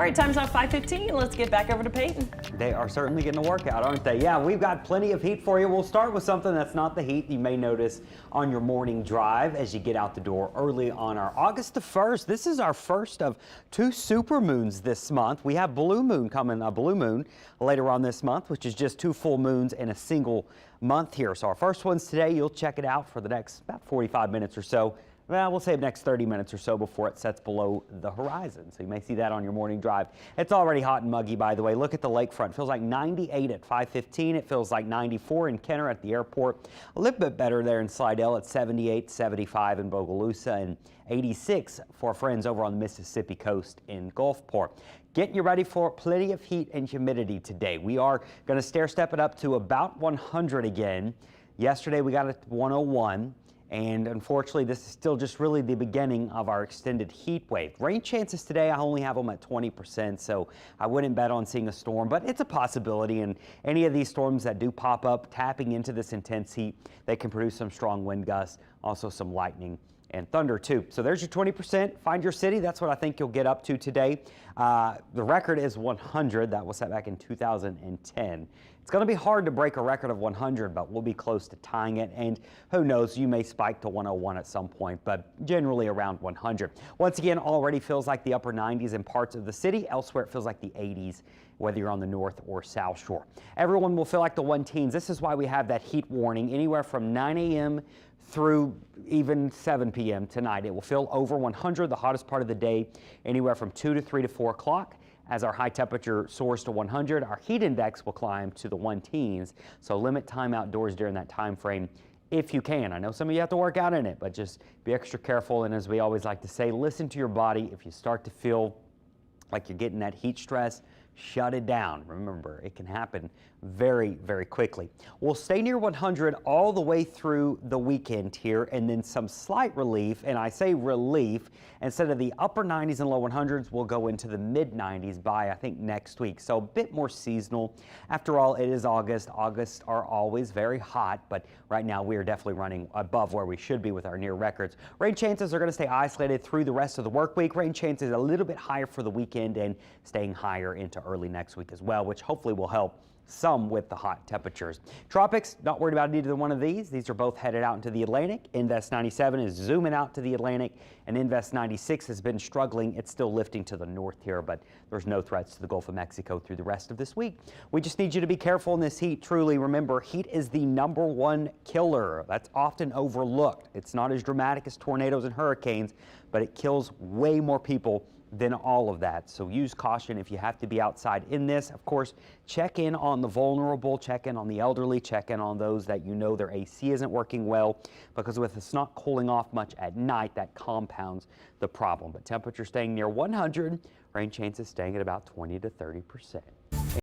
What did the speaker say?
All right, time's now 5:15. Let's get back over to Peyton. They are certainly getting a workout, aren't they? Yeah, we've got plenty of heat for you. We'll start with something that's not the heat you may notice on your morning drive as you get out the door early on our August the 1st. This is our first of two super moons this month. We have blue moon coming, a blue moon later on this month, which is just two full moons in a single month here. So our first one's today. You'll check it out for the next about 45 minutes or so. Well, we'll say the next 30 minutes or so before it sets below the horizon. So you may see that on your morning drive. It's already hot and muggy, by the way. Look at the lakefront. Feels like 98 at 5:15. It feels like 94 in Kenner at the airport. A little bit better there in Slidell at 78, 75 in Bogalusa, and 86 for our friends over on the Mississippi coast in Gulfport. Getting you ready for plenty of heat and humidity today. We are going to stair step it up to about 100 again. Yesterday we got it to 101. And unfortunately, this is still just really the beginning of our extended heat wave. Rain chances today, I only have them at 20%, so I wouldn't bet on seeing a storm, but it's a possibility. And any of these storms that do pop up, tapping into this intense heat, they can produce some strong wind gusts, also some lightning and thunder too. So there's your 20%. Find your city. That's what I think you'll get up to today. The record is 100. That was set back in 2010. It's going to be hard to break a record of 100, but we'll be close to tying it. And who knows, you may spike to 101 at some point, but generally around 100. Once again, already feels like the upper 90s in parts of the city. Elsewhere, it feels like the 80s, whether you're on the north or south shore. Everyone will feel like the 1 teens. This is why we have that heat warning anywhere from 9 a.m. through even 7 p.m. tonight. It will feel over 100, the hottest part of the day, anywhere from 2 to 3 to 4 o'clock. As our high temperature soars to 100, our heat index will climb to the 1 teens. So limit time outdoors during that time frame if you can. I know some of you have to work out in it, but just be extra careful. And as we always like to say, listen to your body. If you start to feel like you're getting that heat stress, shut it down. Remember, it can happen very, very quickly. We'll stay near 100 all the way through the weekend here, and then some slight relief, and I say relief, instead of the upper 90s and low 100s, we'll go into the mid 90s by, I think, next week. So a bit more seasonal. After all, it is August. Augusts are always very hot, but right now we are definitely running above where we should be with our near records. Rain chances are going to stay isolated through the rest of the work week. Rain chances a little bit higher for the weekend and staying higher into early next week as well, which hopefully will help some with the hot temperatures. Tropics, not worried about either one of these. These are both headed out into the Atlantic. Invest 97 is zooming out to the Atlantic, and Invest 96 has been struggling. It's still lifting to the north here, but there's no threats to the Gulf of Mexico through the rest of this week. We just need you to be careful in this heat. Truly, remember, heat is the #1 killer. That's often overlooked. It's not as dramatic as tornadoes and hurricanes, but it kills way more people than all of that. So use caution if you have to be outside in this. Of course, check in on the vulnerable, check in on the elderly, check in on those that you know their AC isn't working well, because with it's not cooling off much at night, that compounds the problem. But temperature staying near 100, rain chances staying at about 20 to 30%.